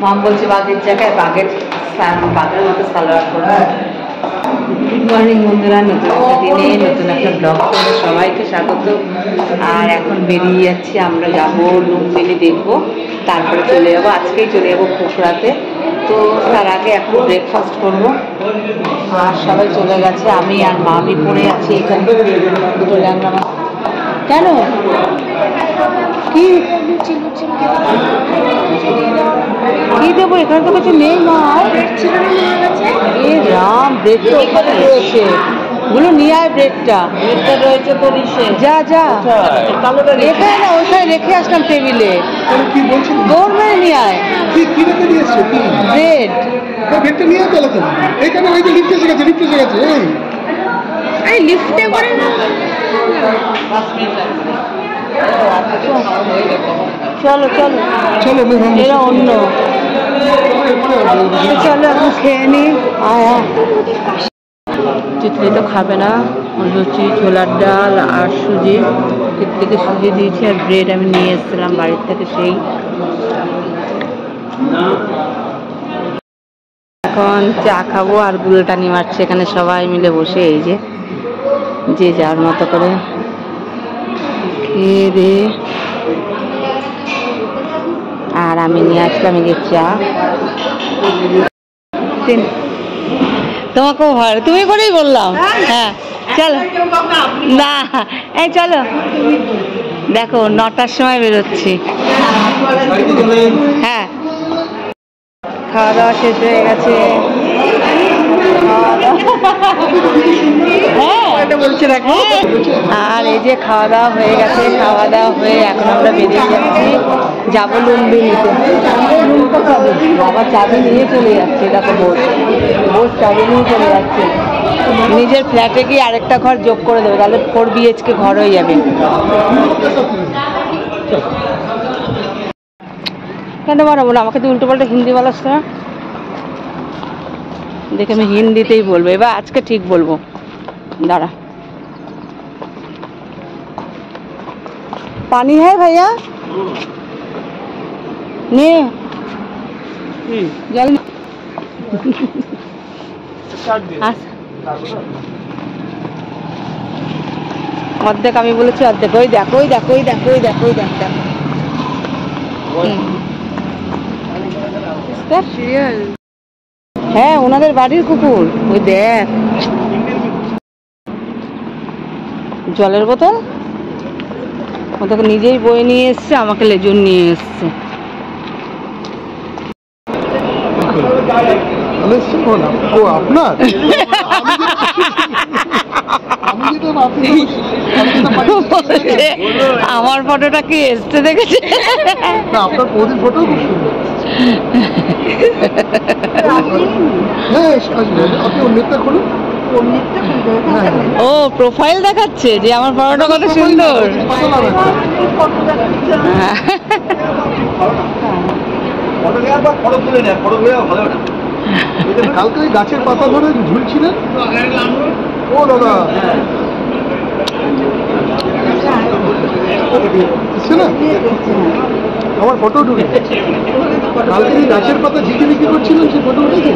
মম বলছে বাগের জায়গায় বাগের মতো সালোয়ার করবো। গুড মর্নিং বন্ধুরা, নতুন একটা দিনে নতুন একটা ব্লগ করে সবাইকে স্বাগত। আর এখন বেরিয়ে যাচ্ছি, আমরা যাবো লুম্বিনী দেখবো, তারপরে চলে যাবো, আজকেই চলে যাবো পোখরাতে। তো তার আগে এখন ব্রেকফাস্ট করবো। আর সবাই চলে গেছে, আমি আর মামি পড়ে আছি এখানে দুটো ল্যাংড়া মাছ। কেন কি কি দেবো? এখানে তো কিছু নেই মা। এ রাম, ব্রেড তো ওখানে রয়েছে, ওগুলো নিয়ে আয়। ব্রেডটা রয়েছে তো যা যা এখানে না, ওইখানে রেখে আসলাম টেবিলে। দৌড় মেরে নিয়ে আয়। ব্রেড ব্রেডটা নিয়ে চলে তো এখানে, ওই যে লিফট এসে গেছে, লিফট এসে গেছে। এই লিফটে করে না, চলো চলো চলো এরা অন্য, চলো এখন খেয়ে নি। চিতলি তো খাবে না, লুচি, ছোলার ডাল আর সুজি, থেকে সুজি দিয়েছি। আর ব্রেড আমি নিয়ে এসেছিলাম বাড়ির থেকে, সেই এখন চা খাবো আর গুলটানি মারছে এখানে সবাই মিলে বসে। এই যে যার মতো করে খেয়ে দে। আর আমি নিয়ে আসলাম এই যে চা। তোমাকেও ভালো, তুমি করেই বললাম। হ্যাঁ চলো না, এই চলো, দেখো 9টার সময় বেরোচ্ছি। হ্যাঁ খাওয়া দাওয়া শেষ হয়ে গেছে। আর এই যে খাওয়া দাওয়া হয়ে গেছে, খাওয়া দাওয়া হয়ে এখন আমরা বেরিয়ে যাচ্ছি, যাবো লুম্বিনীতে। বাবা চাবি নিয়ে চলে যাচ্ছে, দেখো বোস চাবি নিয়ে চলে যাচ্ছে। নিজের ফ্ল্যাটে গিয়ে আরেকটা ঘর যোগ করে দেবে, তাহলে 4 BHK ঘর হয়ে যাবে। কেন বানাবো না? আমাকে তো উল্টো পাল্টা হিন্দি বলাস না, দেখে আমি হিন্দিতেই বলবো এবার। আজকে ঠিক বলবো, দাঁড়া। पानी है भैया? ने जल অর্ধেক আমি বলেছি, অর্ধেক ওই দেখো, ওই দেখো, ওই দেখো, ওই দেখো, ওই দেখো। হ্যাঁ ওনাদের বাড়ির কুকুর, ওই দেখ। জলের বোতল ওদেরকে নিজেই বয়ে নিয়ে এসছে, আমাকে লেজুর নিয়ে এসছে। আমার ফটোটা কি এসছে দেখেছে? আপনার বৌদির ফটো খুব সুন্দর। আপনি অন্যটা খুলুন। ও প্রোফাইল দেখাচ্ছে যে আমার ফটোটা কত সুন্দর। কালকে গাছের পাতা ধরে ঝুলছিলেন। ও দাদা না, আমার ফটো ঢুকে কালকে গাছের পাতা ঝিকিমিকি করছিলেন, সেই ফটো উঠেছে।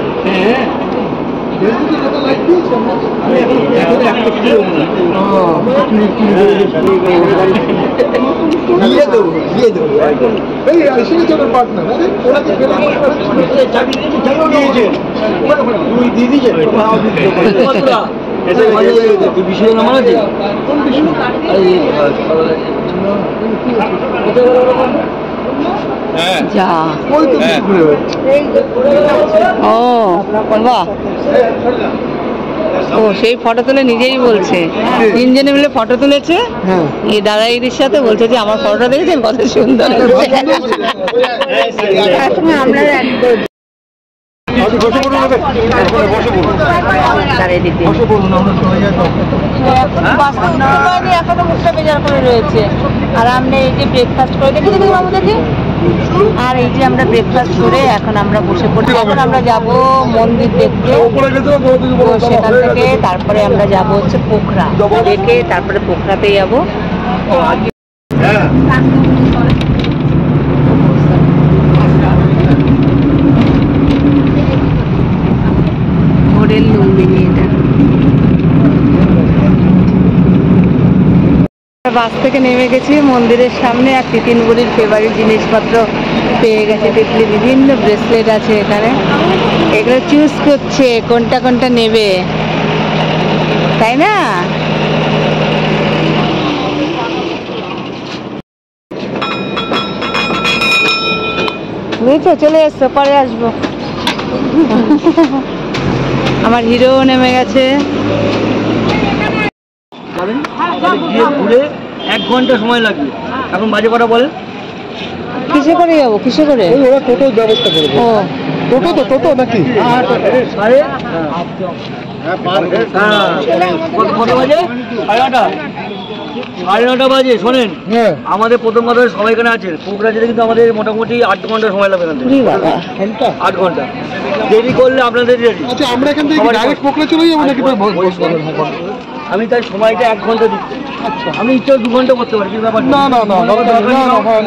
যা ও বাহ, ও সেই ফটো তুলে নিজেই বলছে, তিনজনে মিলে ফটো তুলেছে। এই দাদাগিরির সাথে বলছে যে আমার ফটোটা দেখেছেন কত সুন্দর। আমরা এখনো মুখটা বেজার করে রয়েছে। আর আমরা এই যে ব্রেকফাস্ট করে দেখি দেখি বাবু দেখি। আর এই যে আমরা ব্রেকফাস্ট করে এখন আমরা বসে পড়ছি। এখন আমরা যাব মন্দির দেখতে, সেখান থেকে তারপরে আমরা যাব হচ্ছে পোখরা দেখে, তারপরে পোখরাতে যাবো। বাস থেকে নেমে গেছি মন্দিরের সামনে, আর তিতিন বুড়ির ফেভারিট জিনিসপত্র পেয়ে গেছে। তিতলি বিভিন্ন ব্রেসলেট আছে এখানে, এগুলো চুজ করছে কোনটা কোনটা নেবে, তাই না? বুঝছো, চলে এসছো, পরে আসবো। আমার হিরো নেমে গেছে। গিয়ে ঘুরে 1 ঘন্টা সময় লাগবে। এখন বাজে কটা বলেন? কিসে করে যাবো, কিসে করে? ওরা টোটোর ব্যবস্থা করে দেবে। ও টোটো তো, টোটো নাকি? কত বাজে? 9:30। 9:30 বাজে। শোনেন, হ্যাঁ, আমাদের প্রথম কথা সবাই এখানে আছে, পোকরা যেতে কিন্তু আমাদের মোটামুটি 8 ঘন্টা সময় লাগবে এখান থেকে। ওরে বাবা, ঘন্টা। 8 ঘন্টা দেরি করলে আপনাদের দেরি। আচ্ছা, আমরা এখান থেকে ডাইরেক্ট পোকরা চলে যাবো নাকি? আমি তাই সময়টা 1 ঘন্টা দিচ্ছি। আচ্ছা, আমি ইচ্ছা 2 ঘন্টা করতে পারি, কিন্তু ব্যাপার না না না,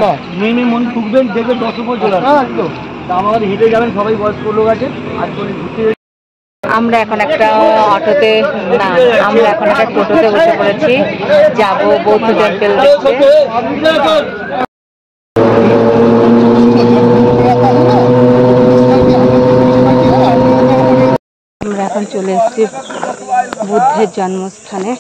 না, নেমে মন ঠুকবেন, দেখবে 10 উপর চলে আসবে। একদম। তা আমাদের হেঁটে যাবেন, সবাই বয়স্ক লোক আছে, আর করে ঘুরতে। আমরা এখন একটা অটোতে, না আমরা এখন একটা টোটোতে বসে পড়েছি, যাবো বৌদ্ধ টেম্পল দেখতে। আমরা এখন চলে এসেছি বুদ্ধের জন্মস্থানে।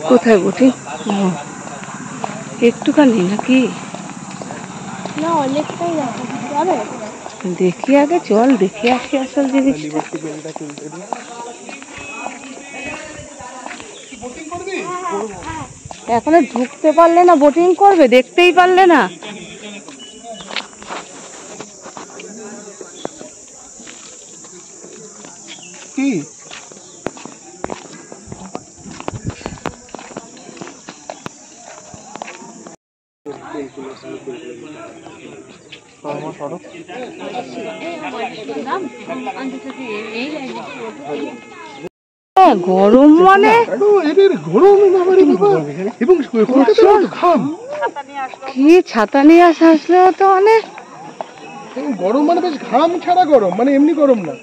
কোথায় বুটিং? একটুখানি নাকি? না, অনেকটাই যাবে। দেখি আগে, চল দেখে আসি আসল জিনিসটা। এখনো ঢুকতে পারলে না, বোটিং করবে, দেখতেই পারলে না। কি গরম মানে এদের গরম বাবারে বাবা, এবং কলকাতার তো ঘাম। কি ছাতা নিয়ে আসলে তো মানে গরম মানে বেশ ঘাম ছাড়া গরম, মানে এমনি গরম না।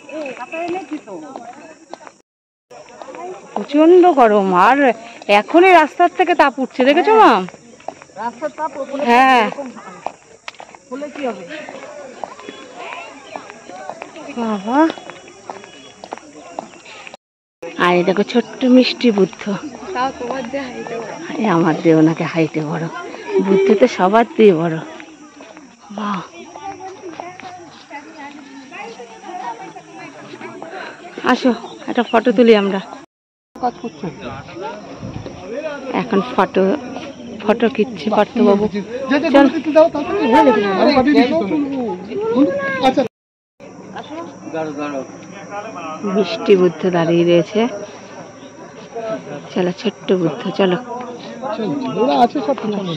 প্রচন্ড গরম, আর এখনই রাস্তার থেকে তাপ উঠছে, দেখেছো মাম? হ্যাঁ, বাবা। আর এই দেখো ছোট্ট মিষ্টি বুদ্ধ। আমার দিয়ে ওনাকে হাইটে বড়, বুদ্ধ তো সবার দিয়ে বড়। বাহ, আসো একটা ফটো তুলি আমরা। এখন ফটো খিচ্ছি পার্থবাবু। চল। আচ্ছা, মিষ্টি বুদ্ধ দাঁড়িয়ে রয়েছে। চলো ছোট্ট বুদ্ধ, চলো। ওরা আছে সব পিছনে।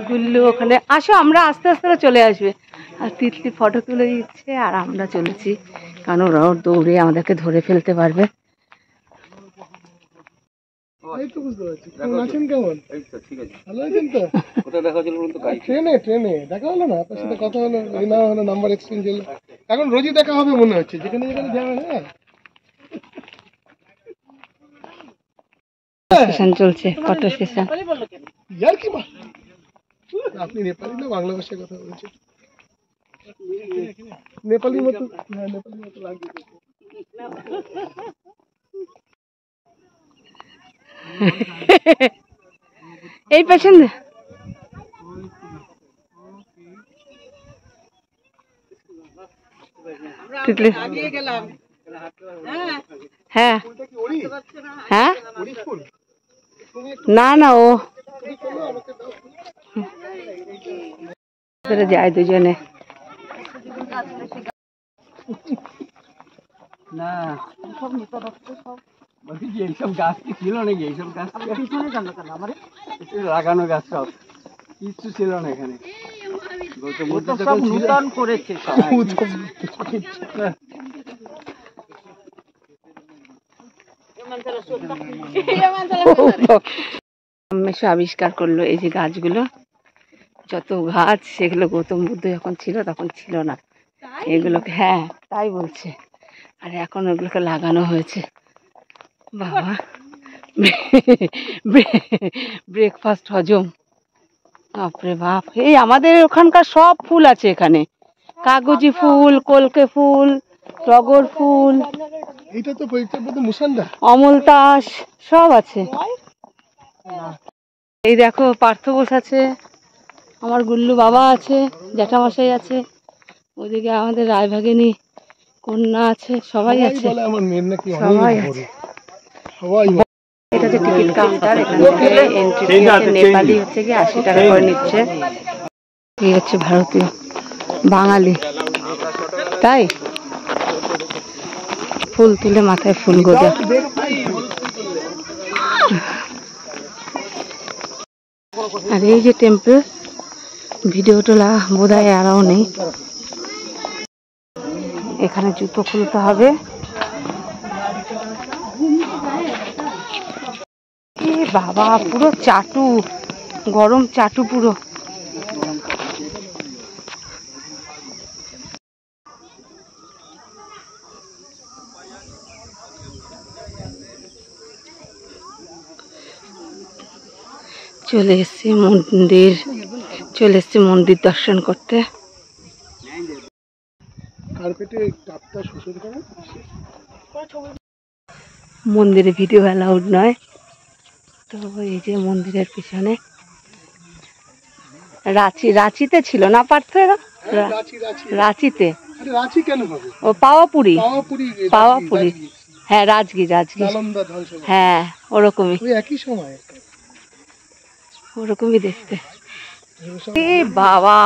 গুল্লু ওখানে, আসো আমরা আস্তে আস্তে চলে আসবে। আর তিতলি ফটো তুলে দিচ্ছে, আর আমরা চলেছি, কারণ ওরাও দৌড়ে আমাদেরকে ধরে ফেলতে পারবে। এই তো বুঝতে পারছি। কেমন আছেন? কেমন? এই তো ঠিক আছে। ভালো আছেন তো? কোথায় দেখা হচ্ছিল বলুন তো? ট্রেনে দেখা হলো না, আপনার সাথে কথা হলো, এই না হলো, নাম্বার এক্সচেঞ্জ হলো। এখন রোজই দেখা হবে মনে হচ্ছে, যেখানে যেখানে যাবেন। হ্যাঁ, সেশন চলছে, ফটো সেশন। ইয়ার কি বা, আপনি নেপালি না বাংলা ভাষায় কথা বলছেন? নেপালি মতো, হ্যাঁ নেপালি মতো লাগছে। এই পেছনে তিতলি। হ্যাঁ হ্যাঁ, না না, ও যায় দুজনে। না এইসব গাছ কি ছিল নাকি? এইসব গাছ লাগানো গাছ সব কিছু ছিল না এখানে। সব নূতন করেছে সব। মেশো আবিষ্কার করলো এই যে গাছগুলো, যত গাছ সেগুলো গৌতম বুদ্ধ যখন ছিল তখন ছিল না এগুলোকে। হ্যাঁ তাই বলছে, আর এখন ওগুলোকে লাগানো হয়েছে। বাবা ব্রেকফাস্ট হজম, বাপরে বাপ। এই আমাদের ওখানকার সব ফুল আছে এখানে, কাগজি ফুল, কলকে ফুল, টগর ফুল, এইটা তো মুসান্ডা, অমলতাস সব আছে। এই দেখো পার্থ বোস আছে, আমার গুল্লু বাবা আছে, জ্যাঠামশাই আছে, ওদিকে আমাদের রায়ভাগিনী কন্যা আছে, সবাই আছে, আমার মেয়ের নাকি সবাই আছে। সবাই এটা হচ্ছে টিকিট কাউন্টার, এখান থেকে এন্ট্রি ফি হচ্ছে নেপালি হচ্ছে কি 80 টাকা করে নিচ্ছে। এই হচ্ছে ভারতীয় বাঙালি, তাই ফুল তুলে মাথায় ফুল গোজা। আর এই যে টেম্পল, ভিডিও তোলা বোধ হয় আরও নেই। এখানে জুতো খুলতে হবে। এ বাবা পুরো চাটু, গরম চাটু পুরো। চলে এসছি মন্দির, চলে এসছি মন্দির দর্শন করতে। মন্দিরে ভিডিও অ্যালাউড নয়, তো এই যে মন্দিরের পিছনে রাঁচিতে ছিল না পার্থ, রাঁচিতে, ও পাওয়াপুরি, পাওয়াপুরি, হ্যাঁ রাজগীর, হ্যাঁ ওরকমই, একই সময় ওরকমই দেখতে। এ বাবা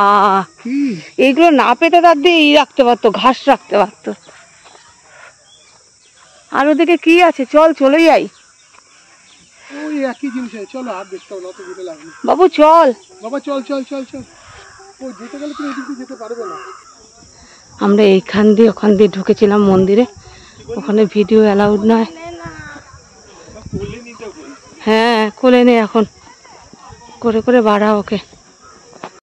এইগুলো না পেতে তার দিয়ে রাখতে পারতো, ঘাস রাখতে পারতো। আর ওদিকে কি আছে, চল চলে যাই। ওই একই জিনিস আছে, চলো আর দেখতে হবে না, অত দূরে লাগবে। বাবু চল, বাবা চল চল চল চল, ওই যেতে গেলে তুমি এদিক দিয়ে যেতে পারবে না। আমরা এইখান দিয়ে ওখান দিয়ে ঢুকেছিলাম মন্দিরে, ওখানে ভিডিও অ্যালাউড নয়। হ্যাঁ কোলে নে, এখন করে করে বাড়া ওকে।